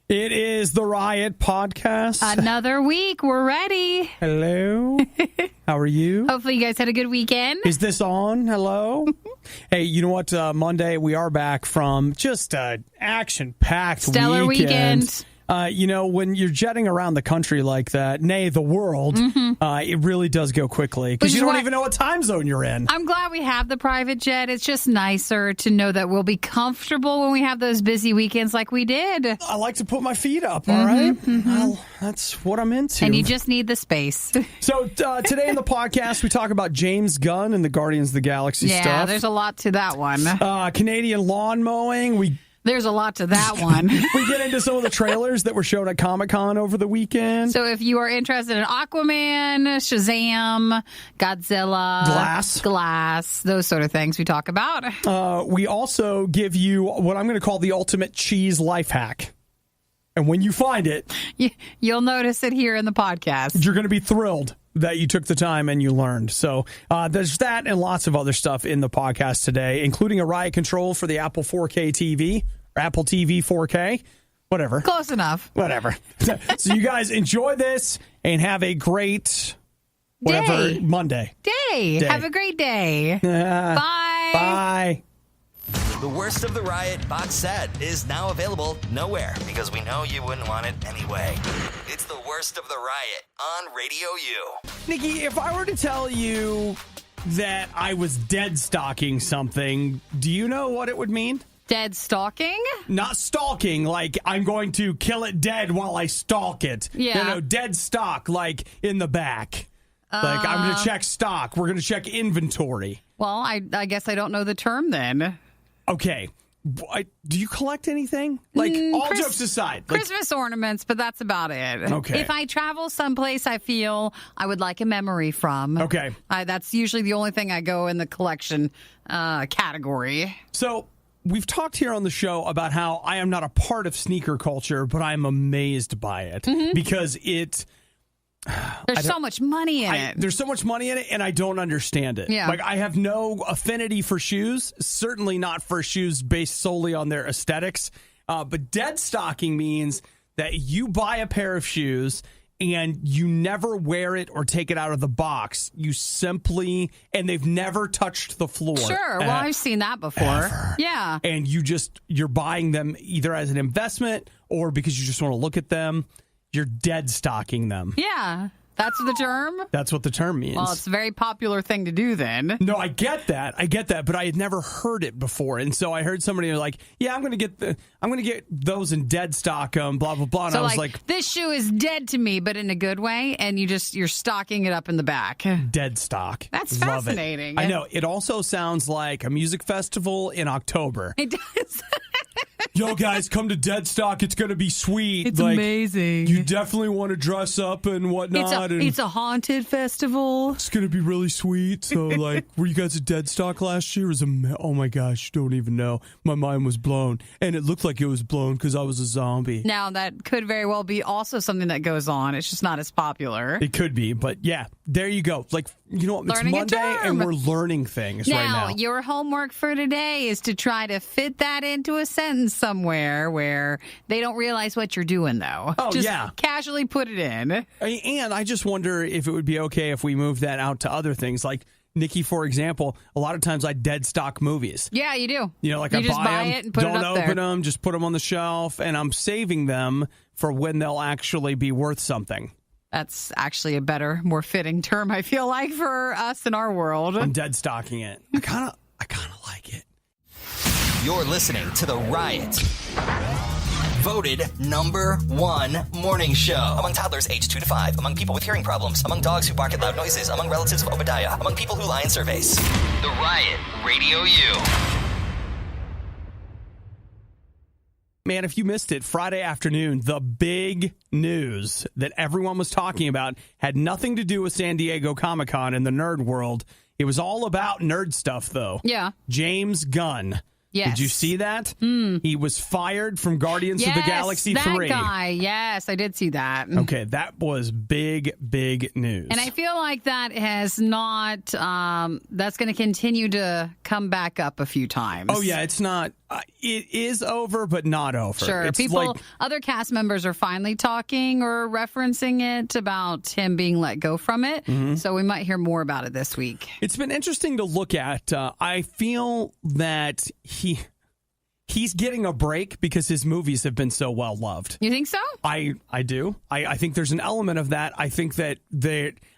It is the Riot Podcast. Another week. We're ready. Hello. How are you? Hopefully you guys had a good weekend. Is this on? Hello? Hey, you know what? Monday, we are back from just an action-packed Stellar weekend. When you're jetting around the country like that, nay, the world, it really does go quickly because you don't even know what time zone you're in. I'm glad we have the private jet. It's just nicer to know that we'll be comfortable when we have those busy weekends like we did. I like to put my feet up, all right? Well, that's what I'm into. And you just need the space. So today in the podcast, we talk about James Gunn and the Guardians of the Galaxy stuff. Yeah, there's a lot to that one. Canadian lawn mowing. There's a lot to that one. We get into some of the trailers that were shown at Comic-Con over the weekend. So if you are interested in Aquaman, Shazam, Godzilla, Glass, those sort of things we talk about. We also give you what I'm going to call the ultimate cheese life hack. And when you find it, you'll notice it here in the podcast. You're going to be thrilled that you took the time and you learned. So there's that and lots of other stuff in the podcast today, including a RIOT Control for the Apple 4K TV or Apple TV 4K, whatever. Close enough. Whatever. So you guys enjoy this and have a great Monday. Day. Have a great day. Bye. Bye. The Worst of the Riot box set is now available nowhere because we know you wouldn't want it anyway. It's The Worst of the Riot on RadioU. Nikki, if I were to tell you that I was deadstocking something, do you know what it would mean? Deadstocking? Not stalking, like I'm going to kill it dead while I stalk it. Yeah. No, dead stock, like in the back. Like I'm going to check stock. We're going to check inventory. Well, I guess I don't know the term then. Okay. Do you collect anything? Like, all jokes aside. Christmas ornaments, but that's about it. Okay. If I travel someplace I feel I would like a memory from. Okay. That's usually the only thing I go in the collection category. So, we've talked here on the show about how I am not a part of sneaker culture, but I'm amazed by it because it... There's so much money in it. There's so much money in it, and I don't understand it. Yeah. Like, I have no affinity for shoes, certainly not for shoes based solely on their aesthetics. But deadstocking means that you buy a pair of shoes and you never wear it or take it out of the box. You simply, and they've never touched the floor. Sure. Well, I've seen that before. Ever. Yeah. And you're buying them either as an investment or because you just want to look at them. You're deadstocking them. Yeah. That's the term? That's what the term means. Well, it's a very popular thing to do then. No, I get that, but I had never heard it before, and so I heard somebody like, "Yeah, I'm going to get those and deadstock them, blah blah blah." And so I was like, "This shoe is dead to me, but in a good way," and you're stocking it up in the back. Deadstock. That's Love fascinating. It. I know. It also sounds like a music festival in October. It does. Yo, guys, come to Deadstock. It's going to be sweet. It's amazing. You definitely want to dress up and whatnot. It's a haunted festival. It's going to be really sweet. So, were you guys at Deadstock last year? Oh, my gosh, you don't even know. My mind was blown. And it looked like it was blown because I was a zombie. Now, that could very well be also something that goes on. It's just not as popular. It could be. But, yeah, there you go. Like, you know what? It's Monday, and we're learning things right now. Now, your homework for today is to try to fit that into a sentence somewhere where they don't realize what you're doing, though. Oh, just yeah. Casually put it in. And I just wonder if it would be okay if we move that out to other things. Like, Nikki, for example, a lot of times I deadstock movies. Yeah, you do. You know, like you I just buy them, it and put don't it up open there. them, just put them on the shelf, and I'm saving them for when they'll actually be worth something. That's actually a better, more fitting term, I feel like, for us in our world. I'm deadstocking it. I kind of like it. You're listening to The Riot. Voted #1 morning show. Among toddlers aged 2 to 5. Among people with hearing problems. Among dogs who bark at loud noises. Among relatives of Obadiah. Among people who lie in surveys. The Riot, RadioU. Man, if you missed it, Friday afternoon, the big news that everyone was talking about had nothing to do with San Diego Comic-Con in the nerd world. It was all about nerd stuff, though. Yeah. James Gunn, Yes. Did you see that? He was fired from Guardians of the Galaxy 3. That guy. Yes, I did see that. Okay, that was big news. And I feel like that has not, that's going to continue to come back up a few times. Oh, yeah, it's not, it is over, but not over. Sure, it's other cast members are finally talking or referencing it about him being let go from it. Mm-hmm. So we might hear more about it this week. It's been interesting to look at. I feel that he's getting a break because his movies have been so well loved. You think so? I do. I think there's an element of that. I think that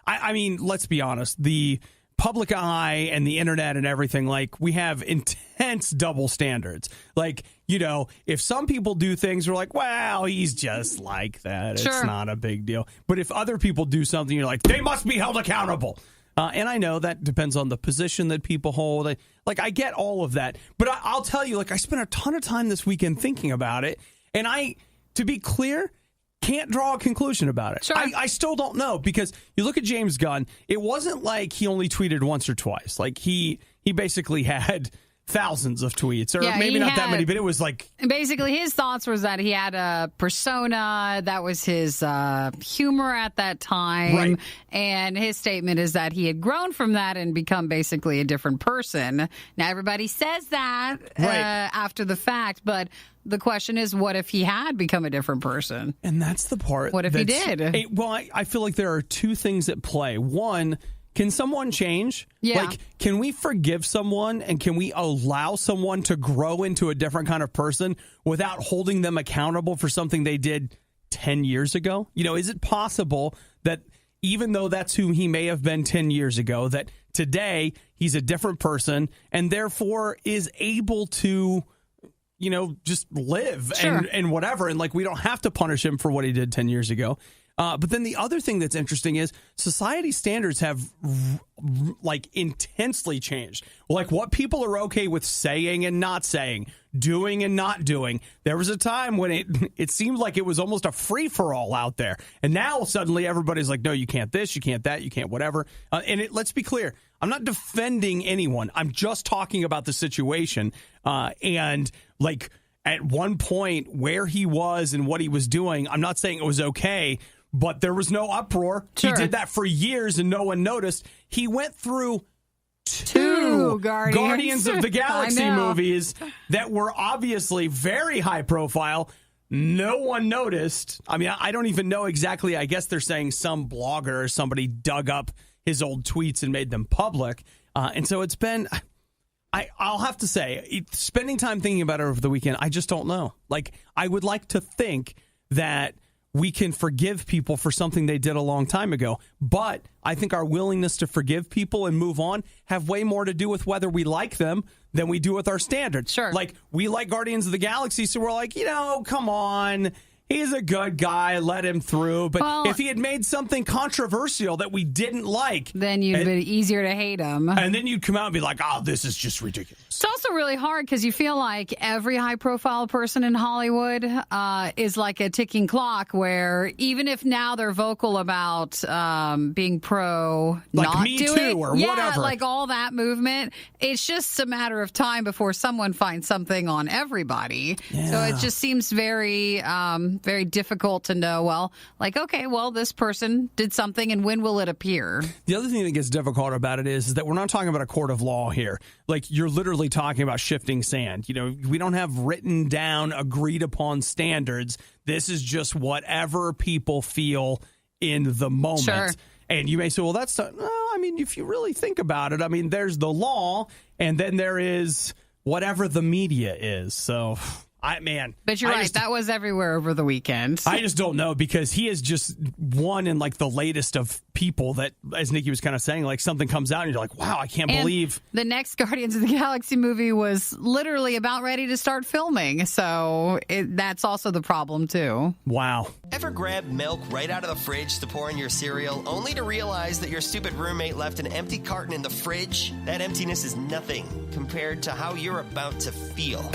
I mean, let's be honest. The public eye and the internet and everything, like, we have intense double standards. Like, you know, if some people do things, we're like, well, he's just like that. Sure. It's not a big deal. But if other people do something, you're like, they must be held accountable. And I know that depends on the position that people hold. Like, I get all of that. But I'll tell you, like, I spent a ton of time this weekend thinking about it. And to be clear, can't draw a conclusion about it. Sure. I still don't know, because you look at James Gunn, it wasn't like he only tweeted once or twice. Like, he basically had thousands of tweets, or maybe not that many, but it was like... Basically, his thoughts was that he had a persona, that was his humor at that time, right. And his statement is that he had grown from that and become basically a different person. Now, everybody says that after the fact, but the question is, what if he had become a different person? And that's the part. What if he did? I feel like there are two things at play. One, can someone change? Yeah. Like, can we forgive someone, and can we allow someone to grow into a different kind of person without holding them accountable for something they did 10 years ago? You know, is it possible that even though that's who he may have been 10 years ago, that today he's a different person and therefore is able to, you know, just live and whatever. And like, we don't have to punish him for what he did 10 years ago. But then the other thing that's interesting is society standards have like intensely changed. Like, what people are okay with saying and not saying, doing and not doing. There was a time when it seemed like it was almost a free for all out there. And now suddenly everybody's like, no, you can't this, you can't that, you can't whatever. Let's be clear. I'm not defending anyone. I'm just talking about the situation. And like, at one point where he was and what he was doing, I'm not saying it was okay, but there was no uproar. Sure. He did that for years and no one noticed. He went through two Guardians of the Galaxy movies that were obviously very high profile. No one noticed. I mean, I don't even know exactly. I guess they're saying some blogger or somebody dug up his old tweets and made them public. And so it's been... I'll have to say, spending time thinking about it over the weekend, I just don't know. Like, I would like to think that we can forgive people for something they did a long time ago. But I think our willingness to forgive people and move on have way more to do with whether we like them than we do with our standards. Sure. Like, we like Guardians of the Galaxy, so we're like, you know, come on. He's a good guy. Let him through. But if he had made something controversial that we didn't like, then you'd be easier to hate him. And then you'd come out and be like, oh, this is just ridiculous. It's also really hard because you feel like every high-profile person in Hollywood is like a ticking clock, where even if now they're vocal about being pro, like not Me doing, Too or whatever, like all that movement, it's just a matter of time before someone finds something on everybody. Yeah. So it just seems very difficult to know, well, like, okay, well, this person did something, and when will it appear? The other thing that gets difficult about it is that we're not talking about a court of law here. Like, you're literally talking about shifting sand. You know, we don't have written down, agreed upon standards. This is just whatever people feel in the moment. Sure. And you may say, well, that's not, no, I mean, if you really think about it, I mean, there's the law, and then there is whatever the media is. So... But you're right. That was everywhere over the weekend. I just don't know, because he is just one in like the latest of people that, as Nikki was kind of saying, like something comes out and you're like, wow, I can't believe. The next Guardians of the Galaxy movie was literally about ready to start filming. So that's also the problem, too. Wow. Ever grab milk right out of the fridge to pour in your cereal, only to realize that your stupid roommate left an empty carton in the fridge? That emptiness is nothing compared to how you're about to feel.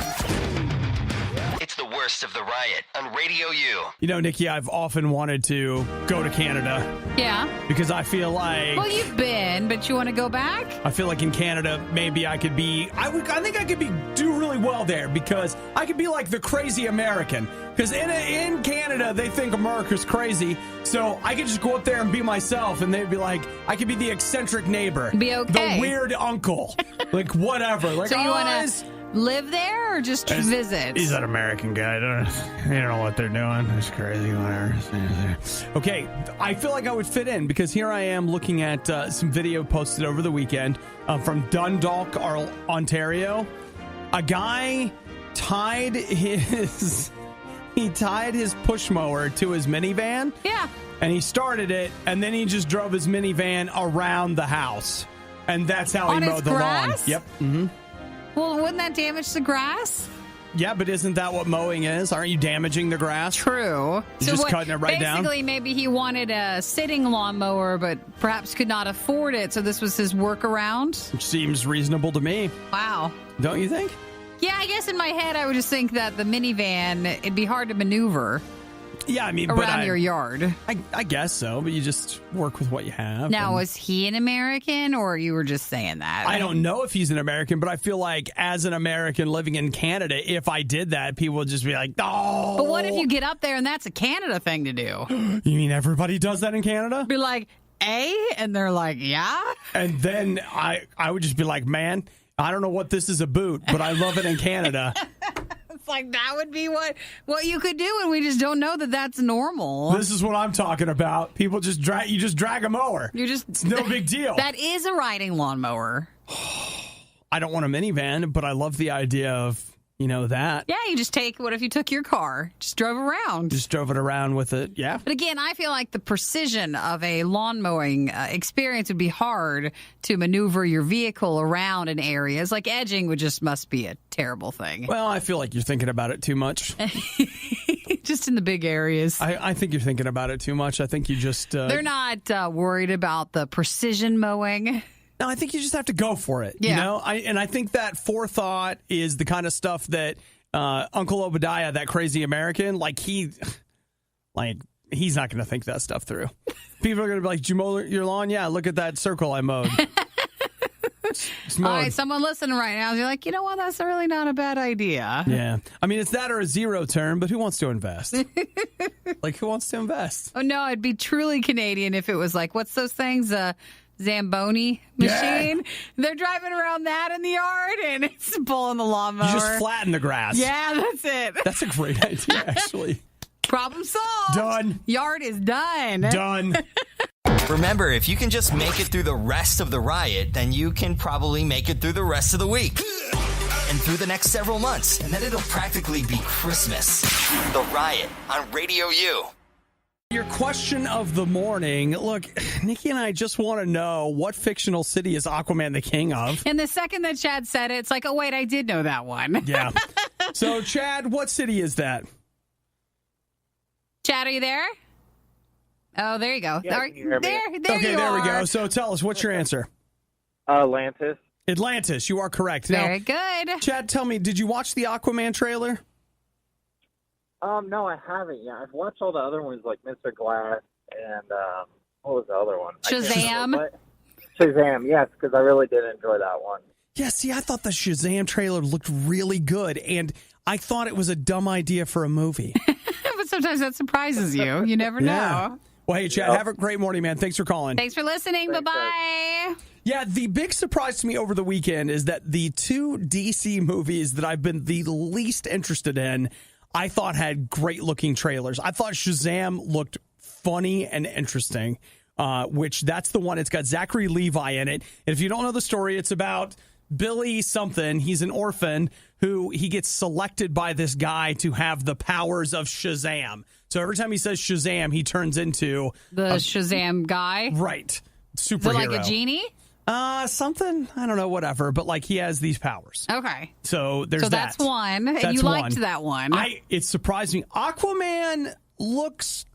It's the the worst of the riot on Radio U. You know, Nikki, I've often wanted to go to Canada. Yeah. Because I feel like... Well, you've been, but you want to go back? I feel like in Canada, maybe I could be... I think I could do really well there because I could be like the crazy American. Because in Canada, they think America's crazy. So I could just go up there and be myself. And they'd be like, I could be the eccentric neighbor. Be okay. The weird uncle. Like, whatever. Like, so you want to live there or just visit? He's that American guy. They don't know what they're doing. It's crazy. Whatever. Okay, I feel like I would fit in because here I am looking at some video posted over the weekend from Dundalk, Ontario. A guy tied his push mower to his minivan. Yeah. And he started it, and then he just drove his minivan around the house. And that's how he mowed the lawn. Yep. Mm-hmm. Well, wouldn't that damage the grass? Yeah, but isn't that what mowing is? Aren't you damaging the grass? True. You're just cutting it right down? Basically, maybe he wanted a sitting lawnmower, but perhaps could not afford it, so this was his workaround? Which seems reasonable to me. Wow. Don't you think? Yeah, I guess in my head, I would just think that the minivan, it'd be hard to maneuver. Yeah, I mean, around your yard. I guess so, but you just work with what you have. Now, was he an American, or you were just saying that? I don't know if he's an American, but I feel like as an American living in Canada, if I did that, people would just be like, "Oh." But what if you get up there and that's a Canada thing to do? You mean everybody does that in Canada? Be like, and they're like, yeah. And then I would just be like, man, I don't know what this is about, but I love it in Canada. It's like that would be what you could do, and we just don't know that that's normal. This is what I'm talking about. People just drag a mower. It's no big deal. That is a riding lawnmower. I don't want a minivan, but I love the idea of, that. Yeah, you just what if you took your car, just drove around? Just drove it around with it, yeah. But again, I feel like the precision of a lawn mowing experience would be hard to maneuver your vehicle around in areas. Like edging must be a terrible thing. Well, I feel like you're thinking about it too much. Just in the big areas. I think you're thinking about it too much. I think you just... They're not worried about the precision mowing. No, I think you just have to go for it. Yeah. I think that forethought is the kind of stuff that Uncle Obadiah, that crazy American, he's not going to think that stuff through. People are going to be like, "Did you mow your lawn? Yeah, look at that circle I mowed." All right, someone listening right now, you're like, you know what? That's really not a bad idea. Yeah. I mean, it's that or a zero turn, but who wants to invest? Who wants to invest? Oh, no, it'd be truly Canadian if it was like, what's those things? Zamboni machine. Yeah. They're driving around that in the yard and it's pulling the lawnmower. You just flatten the grass. Yeah, that's it. That's a great idea, actually. Problem solved. Done. Yard is done. Done. Remember, if you can just make it through the rest of the riot, then you can probably make it through the rest of the week. And through the next several months. And then it'll practically be Christmas. The Riot on Radio U. Your question of the morning. Look, Nikki and I just want to know, what fictional city is Aquaman the king of? And the second that Chad said it, it's like, oh, wait, I did know that one. Yeah. So, Chad, what city is that? Chad, are you there? Oh, there you go. Yeah, there okay, you are. There we go. So tell us, what's your answer? Atlantis. Atlantis, you are correct. Very now, good. Chad, tell me, did you watch the Aquaman trailer? No, I haven't yet. I've watched all the other ones like Mr. Glass and what was the other one? Shazam. Shazam, yes, because I really did enjoy that one. Yeah, see, I thought the Shazam trailer looked really good, and I thought it was a dumb idea for a movie. But sometimes that surprises you. You never know. Yeah. Well, hey, Chad, have a great morning, man. Thanks for calling. Thanks for listening. Thanks, bye-bye. Yeah, the big surprise to me over the weekend is that the two DC movies that I've been the least interested in, I thought had great-looking trailers. I thought Shazam looked funny and interesting, which that's the one. It's got Zachary Levi in it. And if you don't know the story, it's about Billy something. He's an orphan who he gets selected by this guy to have the powers of Shazam. So every time he says Shazam, he turns into... The Shazam guy? Right. Superhero. Is it like a genie? Something, I don't know, whatever, but he has these powers. Okay. So there's that's that. one, and that's you liked that one. It surprised me. Aquaman looks,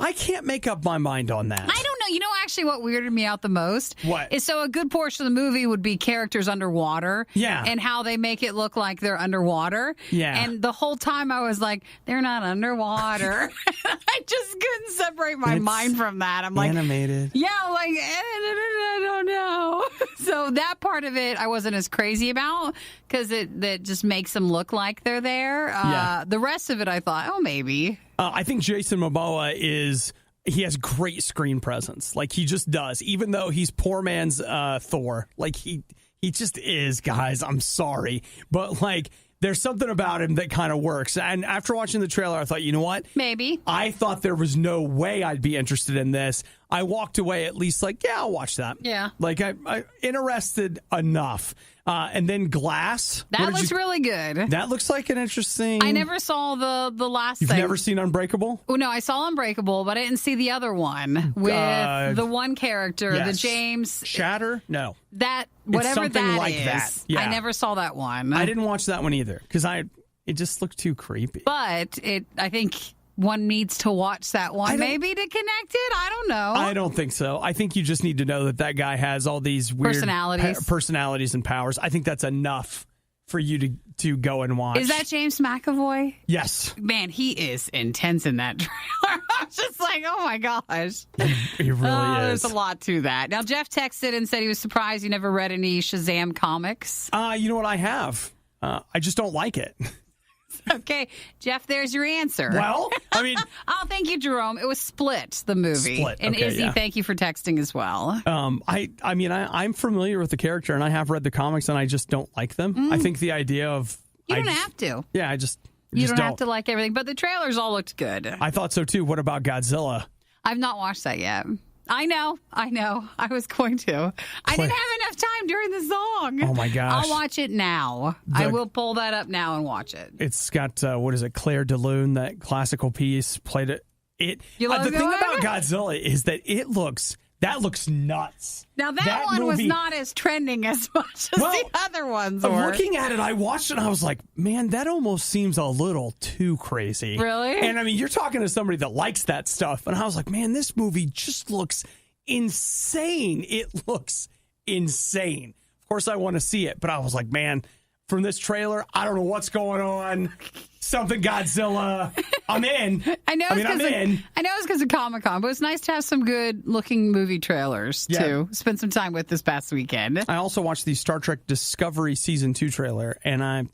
I can't make up my mind on that. I don't know. You know, actually, what weirded me out the most What? is so a good portion of the movie would be characters underwater. Yeah. And how they make it look like they're underwater. Yeah. And the whole time I was like, they're not underwater. I just couldn't separate my mind from that. I'm like, animated. yeah, like, I don't know. So that part of it I wasn't as crazy about because that just makes them look like they're there. Yeah. The rest of it I thought, oh, maybe. I think Jason Momoa he has great screen presence. Like, he just does. Even though he's poor man's Thor. Like, he just is, guys. I'm sorry. But, like, there's something about him that kind of works. And after watching the trailer, I thought, you know what? Maybe. I thought there was no way I'd be interested in this. I walked away at least like, yeah, I'll watch that. Yeah. Like, I interested enough. And then Glass. That looks really good. That looks like an interesting... I never saw the last You've thing. never seen Unbreakable? Oh, no, I saw Unbreakable, but I didn't see the other one with the one character, yes. the James... Shatter? No. That, whatever something that like is. that. Yeah. I never saw that one. I didn't watch that one either because it just looked too creepy. But I think one needs to watch that one maybe to connect it. I don't know. I don't think so. I think you just need to know that guy has all these weird personalities and powers. I think that's enough for you to go and watch. Is that James McAvoy? Yes. Man, he is intense in that trailer. I was just like, oh my gosh. He really is. There's a lot to that. Now, Jeff texted and said he was surprised you never read any Shazam comics. You know what? I have. I just don't like it. Okay, Jeff, there's your answer. Well, I mean... Oh, thank you, Jerome. It was Split, the movie. Split. And Okay, Izzy, thank you for texting as well. I'm familiar with the character, and I have read the comics, and I just don't like them. I think the idea of... You don't have to. Yeah, You don't have to like everything, but the trailers all looked good. I thought so, too. What about Godzilla? I've not watched that yet. I know. I was going to. I didn't have enough time during the song. Oh, my gosh. I'll watch it now. I will pull that up now and watch it. It's got, Claire de Lune, that classical piece, played it. You love the thing it? about Godzilla is that that looks nuts. Now, that one was not as trending as much as the other ones were. Looking at it, I watched it and I was like, man, that almost seems a little too crazy. Really? And I mean, you're talking to somebody that likes that stuff. And I was like, man, this movie just looks insane. It looks insane. Of course, I want to see it. But I was like, man, from this trailer, I don't know what's going on. Something Godzilla. I'm in. I'm in. I know it's because of Comic-Con, but it's nice to have some good-looking movie trailers to spend some time with this past weekend. I also watched the Star Trek Discovery Season 2 trailer, and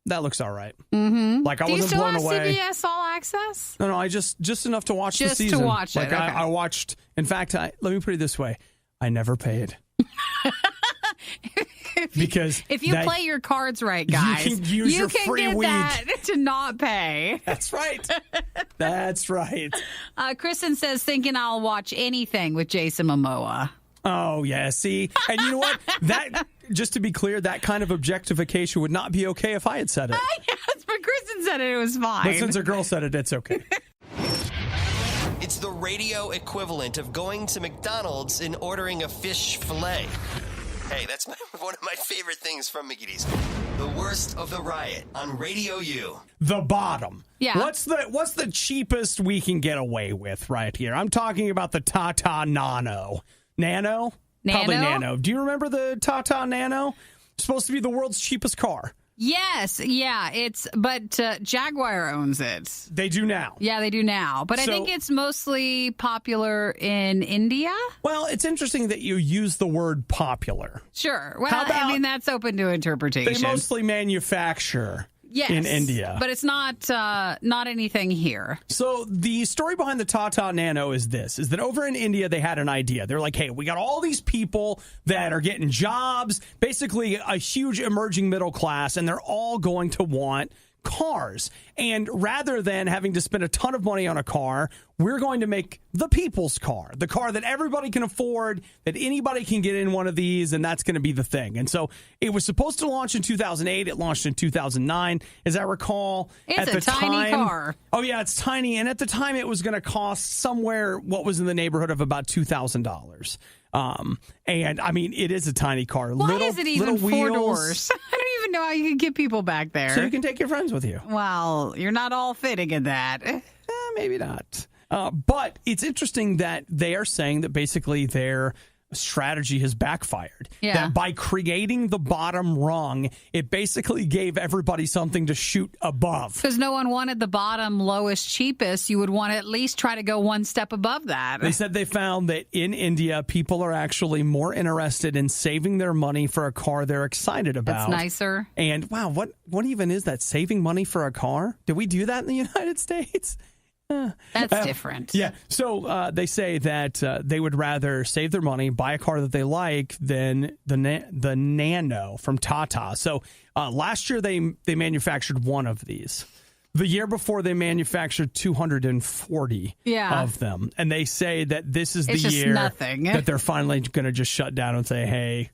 that looks all right. Mm-hmm. Like, I wasn't blown away. Do you still have CBS All Access? No, I just enough to watch the season. Just to watch it, Like, okay. I watched, in fact, let me put it this way. I never paid. Because if you play your cards right, guys, you can use your free get week that to not pay. That's right. That's right. Kristen says, thinking I'll watch anything with Jason Momoa. Oh, yeah. See? And you know what? That, just to be clear, that kind of objectification would not be okay if I had said it. Yes, but Kristen said it was fine. But since a girl said it, it's okay. It's the radio equivalent of going to McDonald's and ordering a fish fillet. Hey, that's one of my favorite things from McGee's. The worst of the riot on RadioU. The bottom. Yeah. What's the cheapest we can get away with right here? I'm talking about the Tata Nano. Nano? Probably Nano. Do you remember the Tata Nano? Supposed to be the world's cheapest car. Yes, yeah, but Jaguar owns it. They do now. Yeah, they do now. But I think it's mostly popular in India. Well, it's interesting that you use the word popular. Sure. Well, I mean, that's open to interpretation. They mostly manufacture in India. But it's not anything here. So the story behind the Tata Nano is that over in India, they had an idea. They're like, hey, we got all these people that are getting jobs, basically a huge emerging middle class, and they're all going to want cars. And rather than having to spend a ton of money on a car, we're going to make the people's car, the car that everybody can afford, that anybody can get in one of these, and that's going to be the thing. And so it was supposed to launch in 2008. It launched in 2009, as I recall. It's a tiny car. Oh, yeah, it's tiny. And at the time, it was going to cost somewhere what was in the neighborhood of about $2,000. And I mean, it is a tiny car. Why is it even 4 doors? I don't even know how you can get people back there. So you can take your friends with you. Well, you're not all fitting in that. Maybe not. But it's interesting that they are saying that basically their strategy has backfired. Yeah. That by creating the bottom rung, it basically gave everybody something to shoot above. Because no one wanted the bottom, lowest, cheapest. You would want to at least try to go one step above that. They said they found that in India, people are actually more interested in saving their money for a car they're excited about. That's nicer. And wow, what even is that? Saving money for a car? Did we do that in the United States? That's different. Yeah. So they say that they would rather save their money, buy a car that they like, than the Nano from Tata. So last year they manufactured one of these. The year before they manufactured 240 of them. And they say that this is the year that they're finally going to just shut down and say, hey,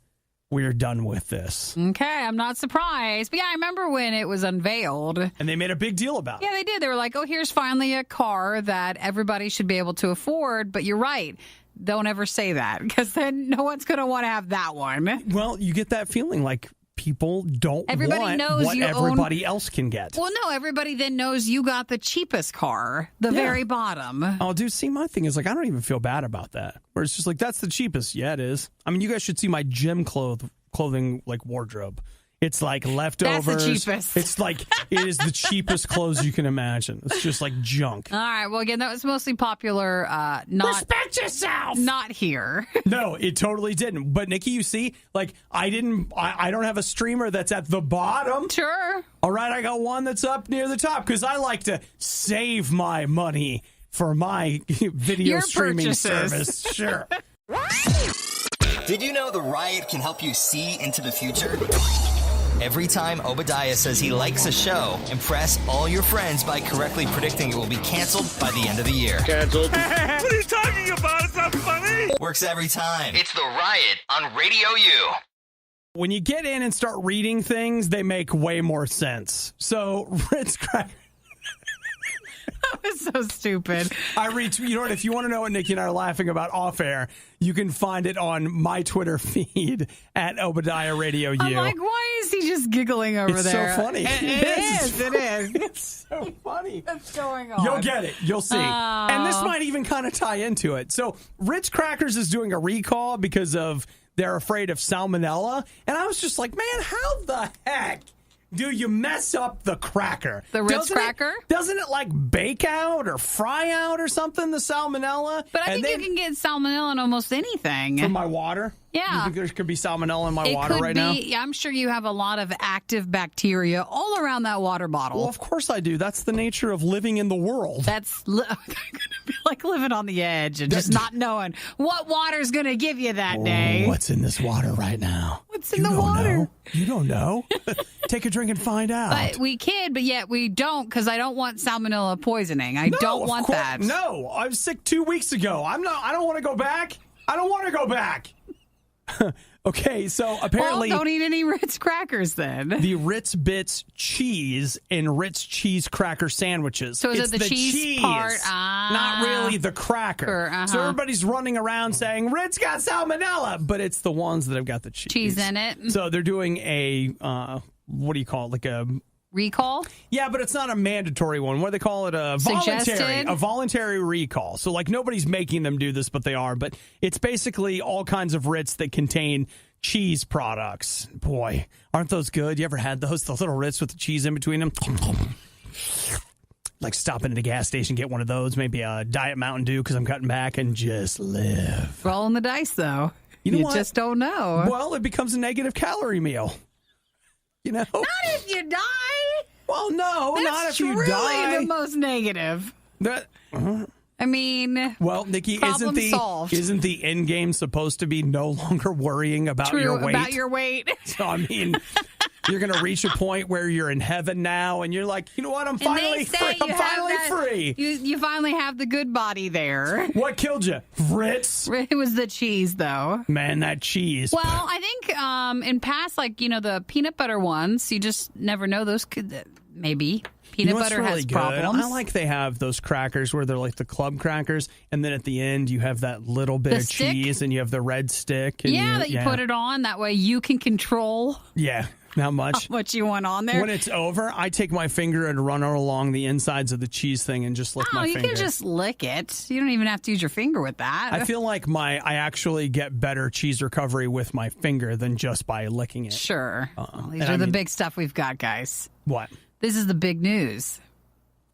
we're done with this. Okay, I'm not surprised. But yeah, I remember when it was unveiled. And they made a big deal about it. Yeah, they did. They were like, oh, here's finally a car that everybody should be able to afford. But you're right. Don't ever say that, because then no one's going to want to have that one. Well, you get that feeling like people don't want what everybody else can get. Well, no, everybody then knows you got the cheapest car, the very bottom. Oh, dude, see, my thing is, like, I don't even feel bad about that. Where it's just like, that's the cheapest. Yeah, it is. I mean, you guys should see my gym clothing, like, wardrobe. It's like leftovers. That's the cheapest. It's like, it is the cheapest clothes you can imagine. It's just like junk. All right. Well, again, that was mostly popular. Respect yourself. Not here. No, it totally didn't. But Nikki, you see, like, I don't have a streamer that's at the bottom. Sure. All right, I got one that's up near the top because I like to save my money for my video streaming service. Sure. Did you know the Riot can help you see into the future? Every time Obadiah says he likes a show, impress all your friends by correctly predicting it will be canceled by the end of the year. Canceled. What are you talking about? It's not funny. Works every time. It's the Riot on RadioU. When you get in and start reading things, they make way more sense. So, Ritz Crackers. That was so stupid. You know what? If you want to know what Nikki and I are laughing about off air, you can find it on my Twitter feed at Obadiah RadioU. I'm like, why is he just giggling over there? It's so funny. It is. It's so funny. What's going on? You'll get it. You'll see. And this might even kind of tie into it. So, Ritz Crackers is doing a recall because they're afraid of salmonella. And I was just like, man, how the heck do you mess up the cracker? The Ritz cracker? Doesn't it like bake out or fry out or something, the salmonella? But I think you can get salmonella in almost anything. From my water? Yeah. You think there could be salmonella in my water right now? Yeah, I'm sure you have a lot of active bacteria all around that water bottle. Well, of course I do. That's the nature of living in the world. That's going to be like living on the edge and just not knowing what water's going to give you that day. What's in this water right now? What's in the water? Know. You don't know. Take a drink and find out. But we kid, but yet we don't, because I don't want salmonella poisoning. I don't want that. No, I was sick 2 weeks ago. I don't want to go back. I don't want to go back. Okay, so apparently... Well, don't eat any Ritz crackers then. The Ritz Bits cheese and Ritz cheese cracker sandwiches. So is it the cheese part? Not really the cracker. So everybody's running around saying, Ritz got salmonella, but it's the ones that have got the cheese. Cheese in it. So they're doing a, what do you call it, like a... recall? Yeah, but it's not a mandatory one. What do they call it? A voluntary recall. So, like, nobody's making them do this, but they are. But it's basically all kinds of Ritz that contain cheese products. Boy, aren't those good? You ever had those? The little Ritz with the cheese in between them? Like, stopping at a gas station, get one of those. Maybe a Diet Mountain Dew because I'm cutting back and just live. Rolling the dice, though. You just don't know. Well, it becomes a negative calorie meal. You know? Not if you die. Well, no, not if you die. That's really the most negative. I mean, well, Nikki, isn't the end game supposed to be no longer worrying about your weight? About your weight. So, I mean, you're going to reach a point where you're in heaven now, and you're like, you know what? I'm finally free. I'm finally free. You finally have the good body there. What killed you? Ritz? It was the cheese, though. Man, that cheese. Well, I think in past, like, the peanut butter ones, you just never know those could maybe. Peanut butter really has good? problems. I like they have those crackers where they're like the club crackers, and then at the end you have that little bit of cheese, and you have the red stick. And that you put it on. That way you can control. Yeah. How much? How much you want on there? When it's over, I take my finger and run along the insides of the cheese thing and just lick my finger. You can just lick it. You don't even have to use your finger with that. I feel like I actually get better cheese recovery with my finger than just by licking it. Sure. These are the big stuff we've got, guys. What? This is the big news.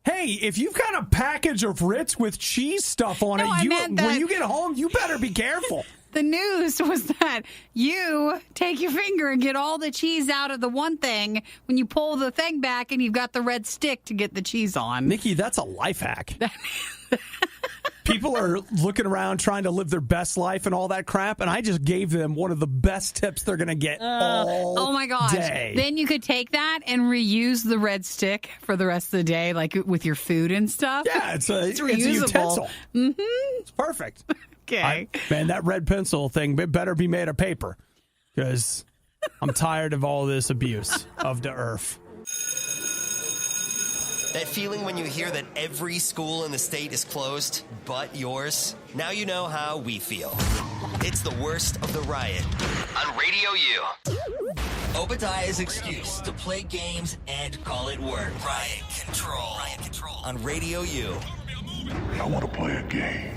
Hey, if you've got a package of Ritz with cheese stuff on when you get home, you better be careful. The news was that you take your finger and get all the cheese out of the one thing when you pull the thing back and you've got the red stick to get the cheese on. Nikki, that's a life hack. People are looking around trying to live their best life and all that crap, and I just gave them one of the best tips they're going to get all Oh, my gosh. day. Then you could take that and reuse the red stick for the rest of the day, like with your food and stuff. Yeah, it's a reusable. utensil. Mm-hmm. It's perfect. Okay. Man, that red pencil thing better be made of paper, because I'm tired of all this abuse of the earth. That feeling when you hear that every school in the state is closed, but yours? Now you know how we feel. It's the worst of the riot on Radio U. Obadiah's excuse to play games and call it work. Riot Control. Riot Control On Radio U. I want to play a game.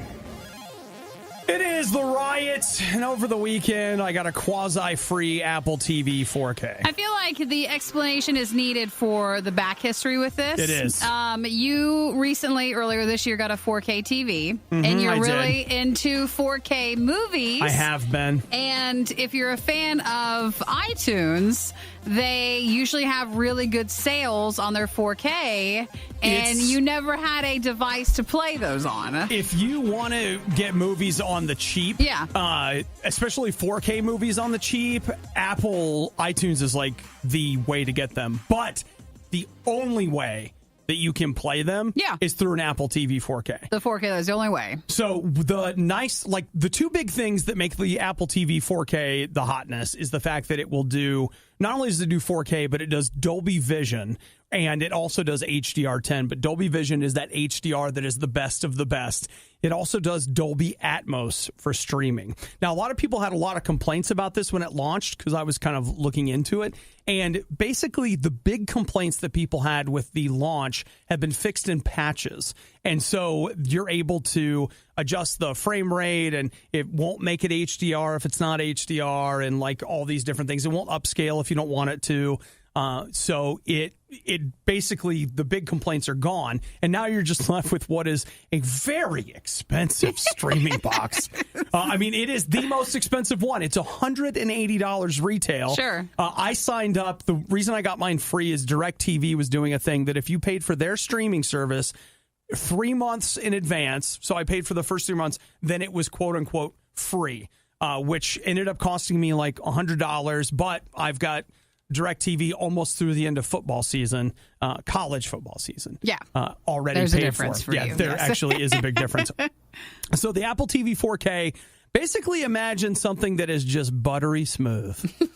It is the riots, and over the weekend, I got a quasi-free Apple TV 4K. I feel like the explanation is needed for the back history with this. It is. You recently, earlier this year, got a 4K TV, and you're really into 4K movies. I have been. And if you're a fan of iTunes, they usually have really good sales on their 4K, and you never had a device to play those on. If you want to get movies on the cheap, especially 4K movies on the cheap, Apple iTunes is like the way to get them. But the only way that you can play them is through an Apple TV 4K. The 4K is the only way. So the two big things that make the Apple TV 4K the hotness is the fact that it will do, not only does it do 4K, but it does Dolby Vision, and it also does HDR10. But Dolby Vision is that HDR that is the best of the best. It also does Dolby Atmos for streaming. Now, a lot of people had a lot of complaints about this when it launched, because I was kind of looking into it. And basically, the big complaints that people had with the launch have been fixed in patches. And so you're able to adjust the frame rate, and it won't make it HDR if it's not HDR, and like all these different things. It won't upscale if you don't want it to. So it basically, the big complaints are gone, and now you're just left with what is a very expensive streaming box. I mean, it is the most expensive one. It's $180 retail. Sure. I signed up. The reason I got mine free is DirecTV was doing a thing that if you paid for their streaming service 3 months in advance, so I paid for the first 3 months, then it was quote unquote free, which ended up costing me like $100. But I've got DirecTV almost through the end of football season, college football season. Yeah. Already There's paid a difference for you. There actually is a big difference. So the Apple TV 4K, basically imagine something that is just buttery smooth.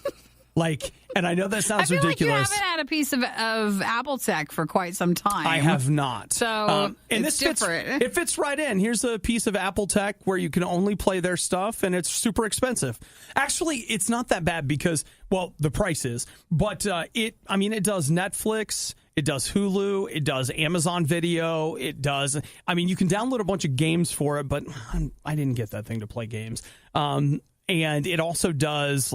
And I know that sounds ridiculous. Like you haven't had a piece of Apple tech for quite some time. I have not. So and it's this different. It fits right in. Here's a piece of Apple tech where you can only play their stuff, and it's super expensive. Actually, it's not that bad because, well, the price is. But it does Netflix. It does Hulu. It does Amazon Video. It does. You can download a bunch of games for it, but I didn't get that thing to play games. And it also does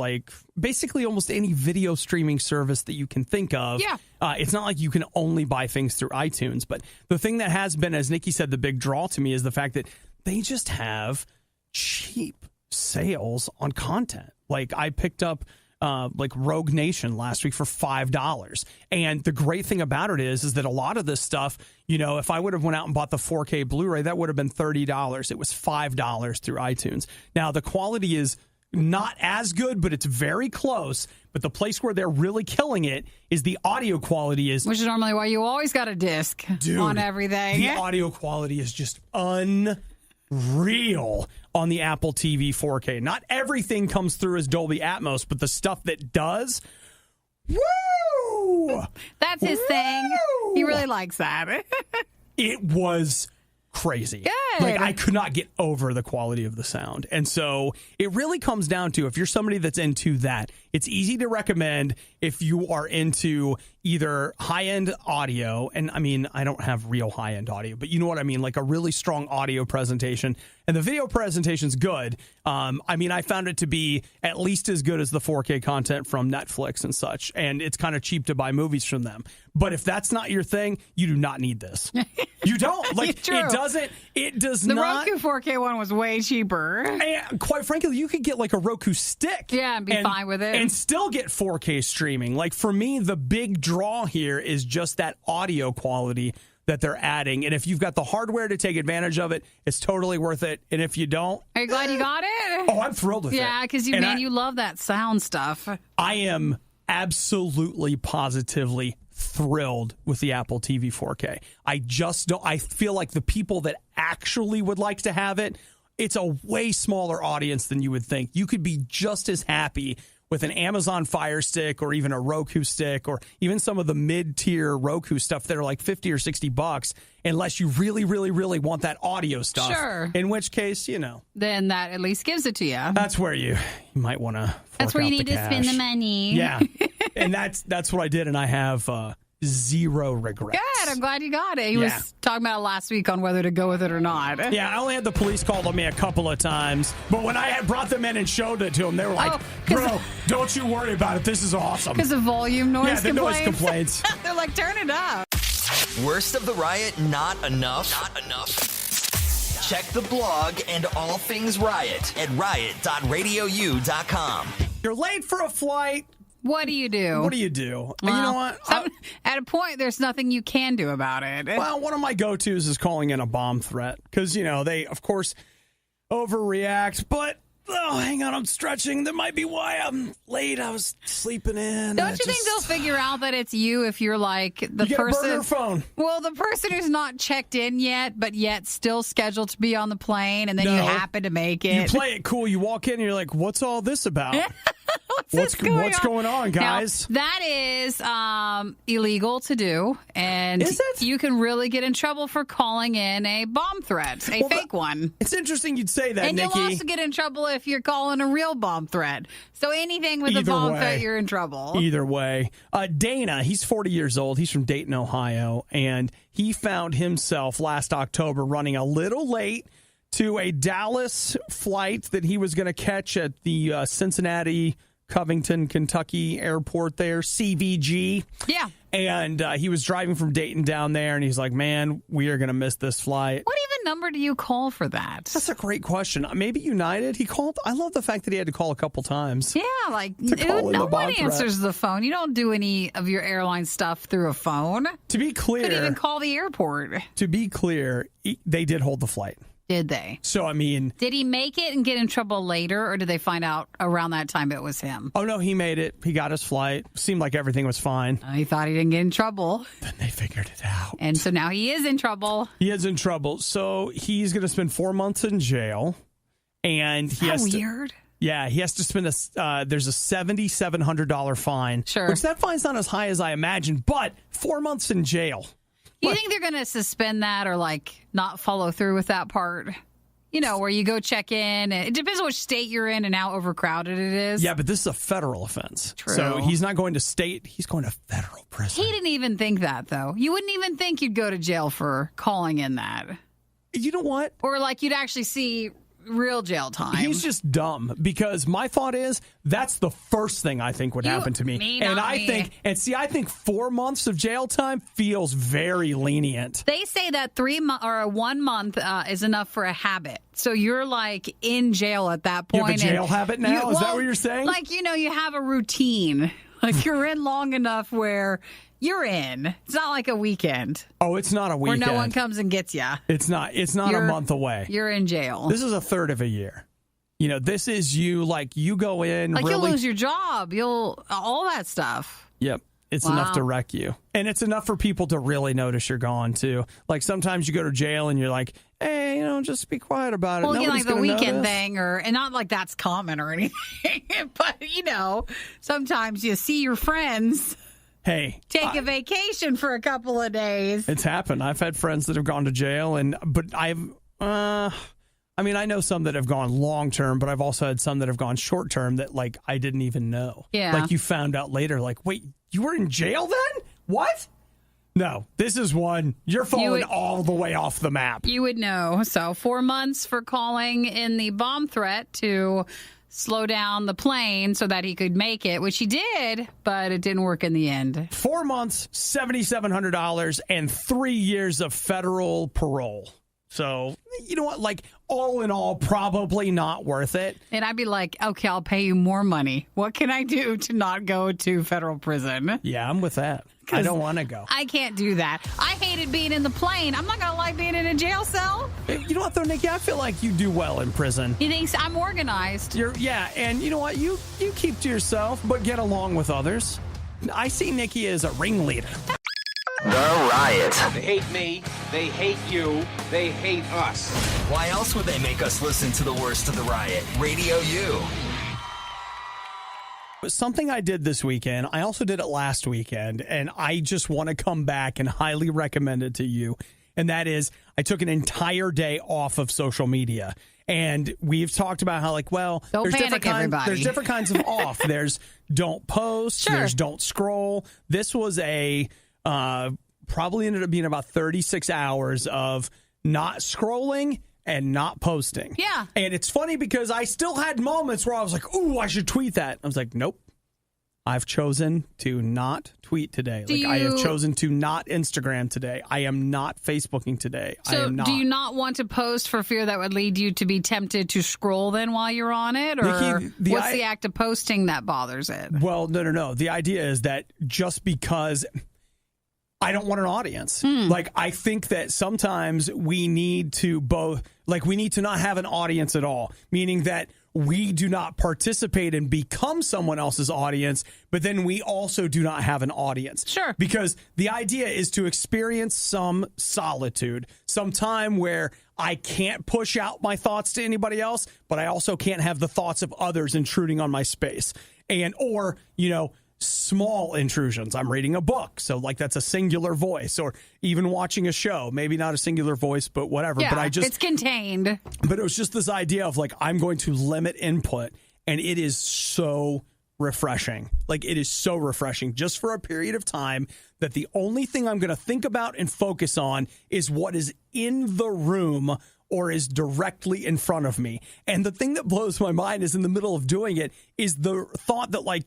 basically almost any video streaming service that you can think of. Yeah. It's not like you can only buy things through iTunes. But the thing that has been, as Nikki said, the big draw to me is the fact that they just have cheap sales on content. Like I picked up Rogue Nation last week for $5. And the great thing about it is that a lot of this stuff, if I would have went out and bought the 4K Blu-ray, that would have been $30. It was $5 through iTunes. Now, the quality is not as good, but it's very close. But the place where they're really killing it is the audio quality is... Which is normally why you always got a disc on everything. The audio quality is just unreal on the Apple TV 4K. Not everything comes through as Dolby Atmos, but the stuff that does, woo! That's his thing. He really likes that. It was crazy. Like, I could not get over the quality of the sound. And so it really comes down to, if you're somebody that's into that, it's easy to recommend if you are into either high-end audio, and I mean, I don't have real high-end audio, but you know what I mean, like a really strong audio presentation. And the video presentation's good. I mean, I found it to be at least as good as the 4K content from Netflix and such, and it's kind of cheap to buy movies from them. But if that's not your thing, you do not need this. You don't. Like, it does not. The Roku 4K one was way cheaper. And quite frankly, you could get like a Roku stick. Yeah, and be fine with it. And still get 4K streaming. Like, for me, the big draw here is just that audio quality that they're adding. And if you've got the hardware to take advantage of it, it's totally worth it. And if you don't... Are you glad you got it? Oh, I'm thrilled with it. Yeah, because you love that sound stuff. I am absolutely, positively thrilled with the Apple TV 4K. I feel like the people that actually would like to have it, it's a way smaller audience than you would think. You could be just as happy with an Amazon Fire Stick or even a Roku stick or even some of the mid-tier Roku stuff that are like $50 or $60, unless you really, really, really want that audio stuff. Sure. In which case, then that at least gives it to you. That's where you might want to. That's where you need to spend the money. Yeah, and that's what I did, and I have zero regrets. Good. I'm glad you got it. He was talking about it last week on whether to go with it or not. Yeah, I only had the police called on me a couple of times, but when I had brought them in and showed it to them, they were like, "Bro, don't you worry about it. This is awesome." Because of volume noise complaints. Yeah, the noise complaints. They're like, turn it up. Worst of the riot, not enough? Not enough. Check the blog and all things Riot at riot.radiou.com. You're late for a flight. What do you do? What do you do? Well, you know what? At a point, there's nothing you can do about it. Well, one of my go-tos is calling in a bomb threat because, they, of course, overreact. But, hang on, I'm stretching. That might be why I'm late. I was sleeping in. Don't you think they'll figure out that it's you if you're like the you person? Get a burner phone. Well, the person who's not checked in yet, but yet still scheduled to be on the plane, and then you happen to make it. You play it cool. You walk in and you're like, what's all this about? What's going on, guys? Now, that is illegal to do, and is it? You can really get in trouble for calling in a bomb threat, a fake one. It's interesting you'd say that, and Nikki. You'll also get in trouble if you're calling a real bomb threat. So anything with a bomb threat, you're in trouble. Either way. Dana, he's 40 years old. He's from Dayton, Ohio, and he found himself last October running a little late to a Dallas flight that he was going to catch at the Cincinnati Covington, Kentucky airport there, CVG. Yeah. And he was driving from Dayton down there, and he's like, man, we are going to miss this flight. What even number do you call for that? That's a great question. Maybe United. He called. I love the fact that he had to call a couple times. Yeah, like no one answers the phone. You don't do any of your airline stuff through a phone. To be clear. Couldn't even call the airport. To be clear, they did hold the flight. Did they? So, I mean... Did he make it and get in trouble later, or did they find out around that time it was him? Oh, no, he made it. He got his flight. Seemed like everything was fine. He thought he didn't get in trouble. Then they figured it out. And so now he is in trouble. He is in trouble. So he's going to spend 4 months in jail. And he has weird? Yeah, he has to spend there's a $7,700 fine. Sure. Which that fine's not as high as I imagined, but 4 months in jail. You think they're going to suspend that or not follow through with that part? Where you go check in. It depends on which state you're in and how overcrowded it is. Yeah, but this is a federal offense. True. So he's not going to state. He's going to federal prison. He didn't even think that, though. You wouldn't even think you'd go to jail for calling in that. You know what? Or you'd actually see real jail time. He's just dumb because my thought is that's the first thing I think would happen to me. I think 4 months of jail time feels very lenient. They say that 1 month is enough for a habit. So you're in jail at that point. You have a jail habit now? Is that what you're saying? You have a routine. You're in long enough where you're in. It's not like a weekend. Oh, it's not a weekend. Where no one comes and gets you. It's not a month away. You're in jail. This is a third of a year. This is you go in. You'll lose your job. All that stuff. Yep. It's enough to wreck you. And it's enough for people to really notice you're gone, too. Sometimes you go to jail and you're like, hey, just be quiet about it. Well, Nobody's the weekend notice. thing, and not that's common or anything. But, sometimes you see your friends. Hey, take a vacation for a couple of days. It's happened. I've had friends that have gone to jail, but I've I mean, I know some that have gone long term, but I've also had some that have gone short term that, like, I didn't even know. Yeah. Like, you found out later, like, wait, you were in jail then? What? No, this is one. You're falling all the way off the map. You would know. So 4 months for calling in the bomb threat to slow down the plane so that he could make it, which he did, but it didn't work in the end. 4 months, $7,700, and 3 years of federal parole. So, you know what? Like, all in all, probably not worth it. And I'd be like, okay, I'll pay you more money. What can I do to not go to federal prison? Yeah, I'm with that. I don't want to go. I can't do that. I hated being in the plane. I'm not going to like being in a jail cell. You know what, though, Nikki? I feel like you do well in prison. He thinks I'm organized. Yeah, and you know what? You keep to yourself, but get along with others. I see Nikki as a ringleader. The Riot. They hate me. They hate you. They hate us. Why else would they make us listen to the worst of the Riot? Radio U. Something I did this weekend, I also did it last weekend, and I just want to come back and highly recommend it to you. And that is, I took an entire day off of social media. And we've talked about how, like, well, there's different kinds of off. There's don't post. Sure. There's don't scroll. This was probably ended up being about 36 hours of not scrolling and not posting. Yeah. And it's funny because I still had moments where I was like, ooh, I should tweet that. I was like, nope. I've chosen to not tweet today. I have chosen to not Instagram today. I am not Facebooking today. So I am not. Do you not want to post for fear that would lead you to be tempted to scroll then while you're on it? Or Nikki, what's the act of posting that bothers it? Well, no. The idea is that just because I don't want an audience. Like, I think that sometimes we need to we need to not have an audience at all, meaning that we do not participate and become someone else's audience, but then we also do not have an audience. Sure. Because the idea is to experience some solitude, some time where I can't push out my thoughts to anybody else, but I also can't have the thoughts of others intruding on my space. Or small intrusions. I'm reading a book, so like that's a singular voice, or even watching a show, maybe not a singular voice, but whatever. Yeah, but it's contained. But it was just this idea of like, I'm going to limit input, and it is so refreshing. Like, it is so refreshing just for a period of time that the only thing I'm going to think about and focus on is what is in the room or is directly in front of me. And the thing that blows my mind is in the middle of doing it is the thought that, like,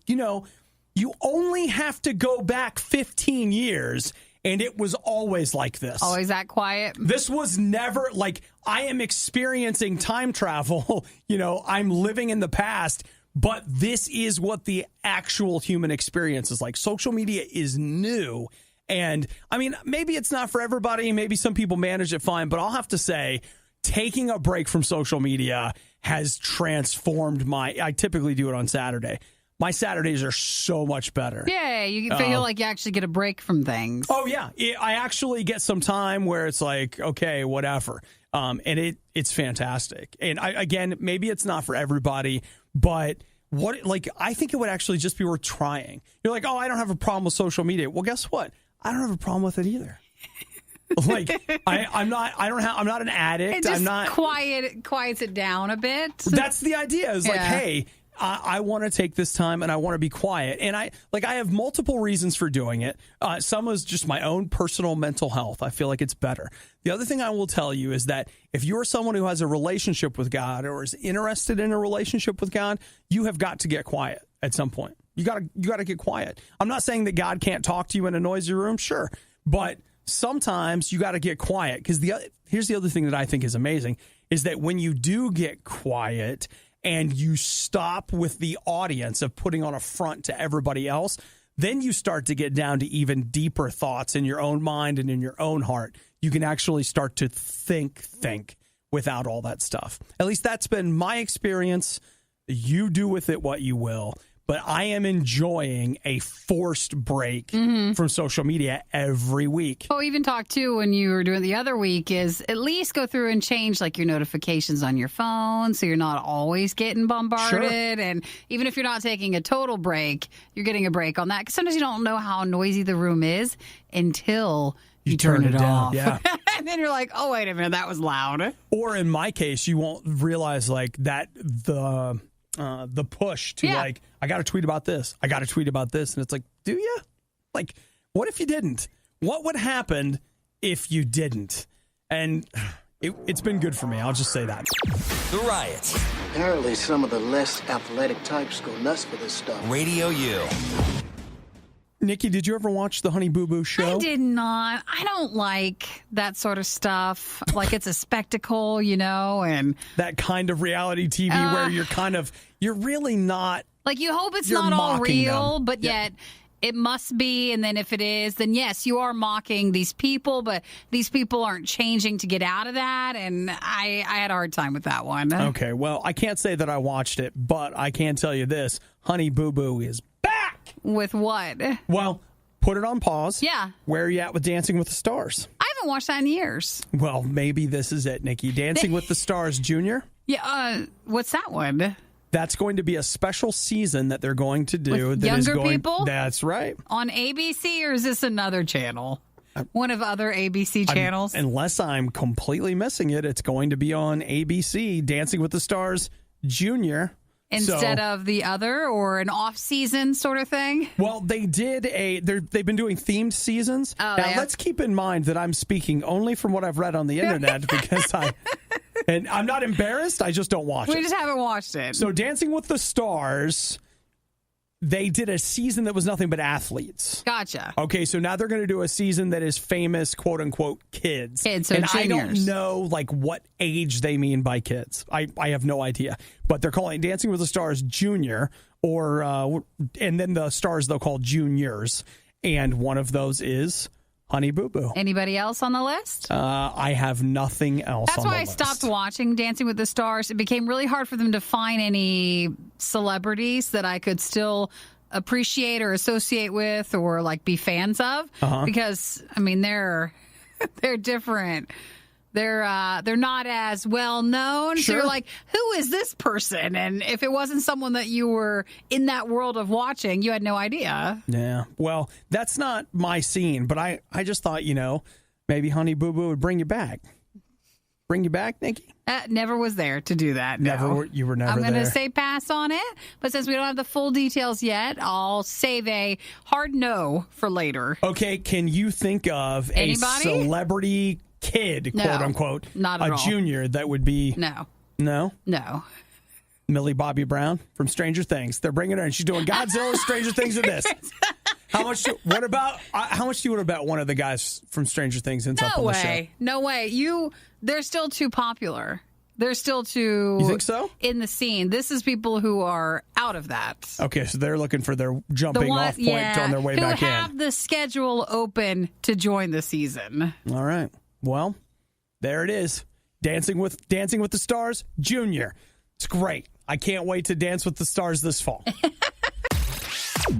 you only have to go back 15 years, and it was always like this. Always that quiet. This was never, like, I am experiencing time travel. I'm living in the past, but this is what the actual human experience is like. Social media is new. And, I mean, maybe it's not for everybody. Maybe some people manage it fine, but I'll have to say, taking a break from social media has transformed I typically do it on Saturday. My Saturdays are so much better. Yeah, you feel like you actually get a break from things. Oh, yeah. I actually get some time where it's like, okay, whatever. And it's fantastic. And again, maybe it's not for everybody, but I think it would actually just be worth trying. You're like, oh, I don't have a problem with social media. Well, guess what? I don't have a problem with it either. Like, I'm not an addict. It just I'm not quiets it down a bit. That's the idea. Is like, hey, I want to take this time and I want to be quiet. And I have multiple reasons for doing it. Some is just my own personal mental health. I feel like it's better. The other thing I will tell you is that if you're someone who has a relationship with God or is interested in a relationship with God, you have got to get quiet at some point. You got to get quiet. I'm not saying that God can't talk to you in a noisy room. Sure. But sometimes you got to get quiet, because here's the other thing that I think is amazing is that when you do get quiet and you stop with the audience of putting on a front to everybody else, then you start to get down to even deeper thoughts in your own mind and in your own heart. You can actually start to think without all that stuff. At least that's been my experience. You do with it what you will. But I am enjoying a forced break from social media every week. Oh, even talk too when you were doing the other week is at least go through and change like your notifications on your phone so you're not always getting bombarded. Sure. And even if you're not taking a total break, you're getting a break on that. Because sometimes you don't know how noisy the room is until you turn it off. Yeah. And then you're like, oh, wait a minute, that was loud. Or in my case, you won't realize like that the push to like, I got to tweet about this. I got to tweet about this. And it's like, do you? Like, what if you didn't? What would happen if you didn't? And it's been good for me. I'll just say that. The Riot. Apparently, some of the less athletic types go nuts for this stuff. Radio U. Nikki, did you ever watch the Honey Boo Boo show? I did not. I don't like that sort of stuff. Like it's a spectacle, and that kind of reality TV where you're really not. Like you hope it's not all real, them. But yet it must be. And then if it is, then yes, you are mocking these people, but these people aren't changing to get out of that. And I had a hard time with that one. Okay, well, I can't say that I watched it, but I can tell you this. Honey Boo Boo is back. With what? Well, put it on pause. Yeah. Where are you at with Dancing with the Stars? I haven't watched that in years. Well, maybe this is it, Nikki. Dancing with the Stars Junior? Yeah, what's that one? That's going to be a special season that they're going to do. With that younger is going, people? That's right. On ABC, or is this another channel? One of other ABC channels? Unless I'm completely missing it, it's going to be on ABC, Dancing with the Stars Junior. Instead of the other, or an off-season sort of thing? Well, they did they've been doing themed seasons. Oh, now, yeah. Let's keep in mind that I'm speaking only from what I've read on the internet because and I'm not embarrassed, I just don't watch it. We just haven't watched it. So Dancing with the Stars, they did a season that was nothing but athletes. Gotcha. Okay, so now they're going to do a season that is famous, quote unquote, kids. Kids, so and juniors. I don't know like what age they mean by kids. I have no idea. But they're calling it Dancing with the Stars Junior, and then the stars they'll call juniors. And one of those is Honey Boo Boo. Anybody else on the list? I have nothing else That's on the why I list. stopped watching Dancing with the Stars. It became really hard for them to find any celebrities that I could still appreciate or associate with or like be fans of. Because, I mean, they're different. They're not as well known. Sure. So you're like, who is this person? And if it wasn't someone that you were in that world of watching, you had no idea. Yeah. Well, that's not my scene, but I just thought, maybe Honey Boo Boo would bring you back. Bring you back, Nikki? Never was there to do that. No. You were never I'm there. going to say pass on it, but since we don't have the full details yet, I'll save a hard no for later. Okay, can you think of Anybody? a celebrity kid, No, quote unquote, not at a all. junior that would be No. No? Millie Bobby Brown from Stranger Things. They're bringing her and she's doing Godzilla, Stranger Things, and this. How much do you want to bet one of the guys from Stranger Things ends up on the show? No way. They're still too popular. They're still too... You think so? In the scene. This is people who are out of that. Okay, so they're looking for their jumping off point on their way back who in. have the schedule open to join the season. All right. Well, there it is. Dancing with the Stars Junior. It's great. I can't wait to dance with the stars this fall.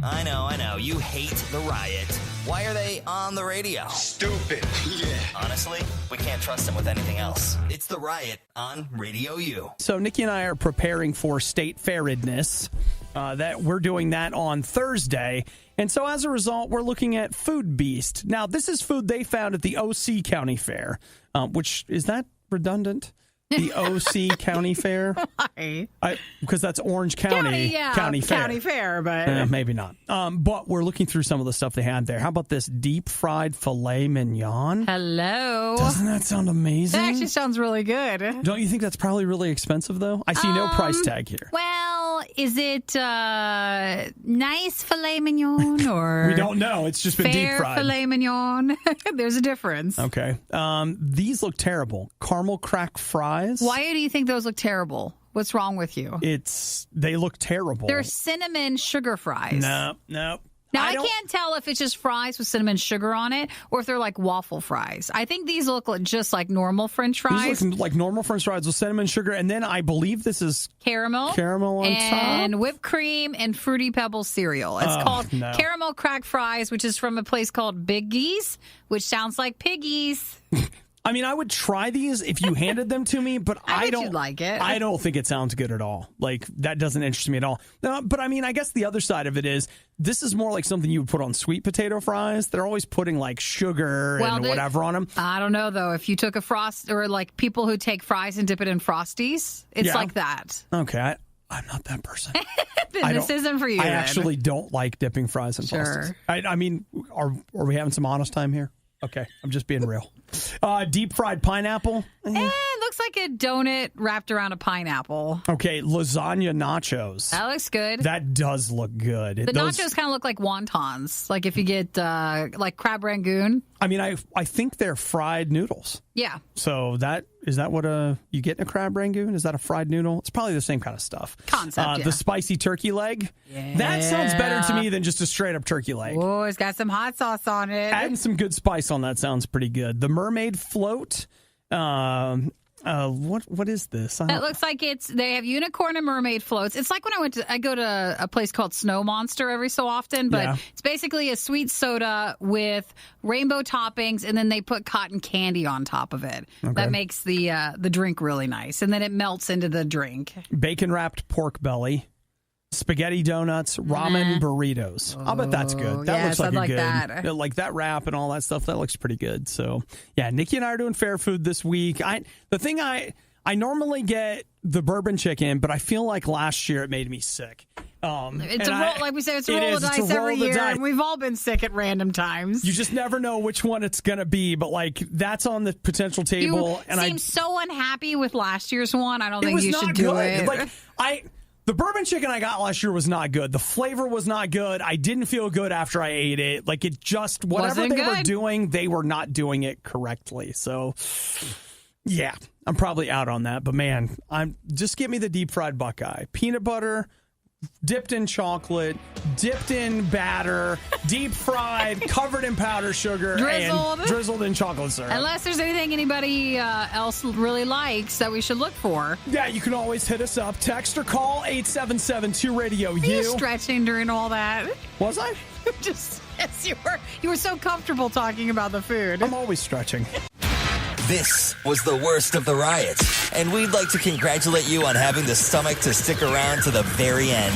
I know. You hate the Riot. Why are they on the radio? Stupid. Yeah. Honestly, we can't trust them with anything else. It's the Riot on Radio U. So Nikki and I are preparing for State Fairedness. That we're doing that on Thursday. And so as a result, we're looking at Food Beast. Now, this is food they found at the OC County Fair, which is that redundant? The OC County Fair? Why? Because that's Orange County County Fair. County Fair, but... Maybe not. But we're looking through some of the stuff they had there. How about this deep fried filet mignon? Hello. Doesn't that sound amazing? That actually sounds really good. Don't you think that's probably really expensive, though? I see no price tag here. Well, is it nice filet mignon or... We don't know. It's just been deep fair fried. filet mignon? There's a difference. Okay. These look terrible. Caramel crack fries. Why do you think those look terrible? What's wrong with you? They look terrible. They're cinnamon sugar fries. No. Now, I can't tell if it's just fries with cinnamon sugar on it or if they're like waffle fries. I think these look just like normal French fries. These look like normal French fries with cinnamon sugar, and then I believe this is Caramel on and top? whipped cream and Fruity Pebbles cereal. It's called Caramel Crack Fries, which is from a place called Biggie's, which sounds like piggies. I mean, I would try these if you handed them to me, but I bet don't you'd like it. I don't think it sounds good at all. Like, that doesn't interest me at all. No, but I mean, I guess the other side of it is this is more like something you would put on sweet potato fries. They're always putting like sugar and whatever on them. I don't know though. If you took a frost or like people who take fries and dip it in Frosties, it's like that. Okay, I'm not that person. This isn't for you. I actually don't like dipping fries in Frosties. I mean, are we having some honest time here? Okay, I'm just being real. Deep fried pineapple. It looks like a donut wrapped around a pineapple. Okay, lasagna nachos. That looks good. That does look good. The nachos kind of look like wontons. Like if you get like crab rangoon. I mean, I think they're fried noodles. Yeah. So is that what you get in a crab rangoon? Is that a fried noodle? It's probably the same kind of stuff. Concept, The spicy turkey leg. Yeah. That sounds better to me than just a straight up turkey leg. Oh, it's got some hot sauce on it. Adding some good spice on that sounds pretty good. The mermaid float. What is this? It looks like they have unicorn and mermaid floats. It's like when I go to a place called Snow Monster every so often, but it's basically a sweet soda with rainbow toppings, and then they put cotton candy on top of it. Okay. That makes the drink really nice, and then it melts into the drink. Bacon wrapped pork belly. Spaghetti donuts, ramen burritos. I'll bet that's good. That looks like good. That. Like that wrap and all that stuff. That looks pretty good. So yeah, Nikki and I are doing fair food this week. I normally get the bourbon chicken, but I feel like last year it made me sick. It's a roll, like we say, it's a roll of dice every year, and we've all been sick at random times. You just never know which one it's gonna be, but like that's on the potential table. You seem so unhappy with last year's one. I don't think you should do it. Like the bourbon chicken I got last year was not good. The flavor was not good. I didn't feel good after I ate it. Like it just, whatever they were doing, they were not doing it correctly. So, yeah, I'm probably out on that. But man, just give me the deep fried Buckeye. Peanut butter, dipped in chocolate, dipped in batter, deep fried, covered in powdered sugar, and drizzled in chocolate syrup. Unless there's anything anybody else really likes that we should look for. Yeah, you can always hit us up. Text or call 877-2-RADIO-U. Were you stretching during all that? Was I? Yes, you were. You were so comfortable talking about the food. I'm always stretching. This was the worst of the riot, and we'd like to congratulate you on having the stomach to stick around to the very end.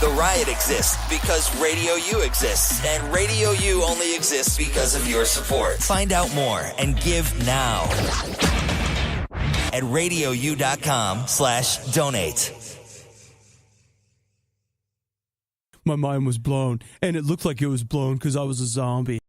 The riot exists because Radio U exists, and Radio U only exists because of your support. Find out more and give now at RadioU.com/donate. My mind was blown, and it looked like it was blown because I was a zombie.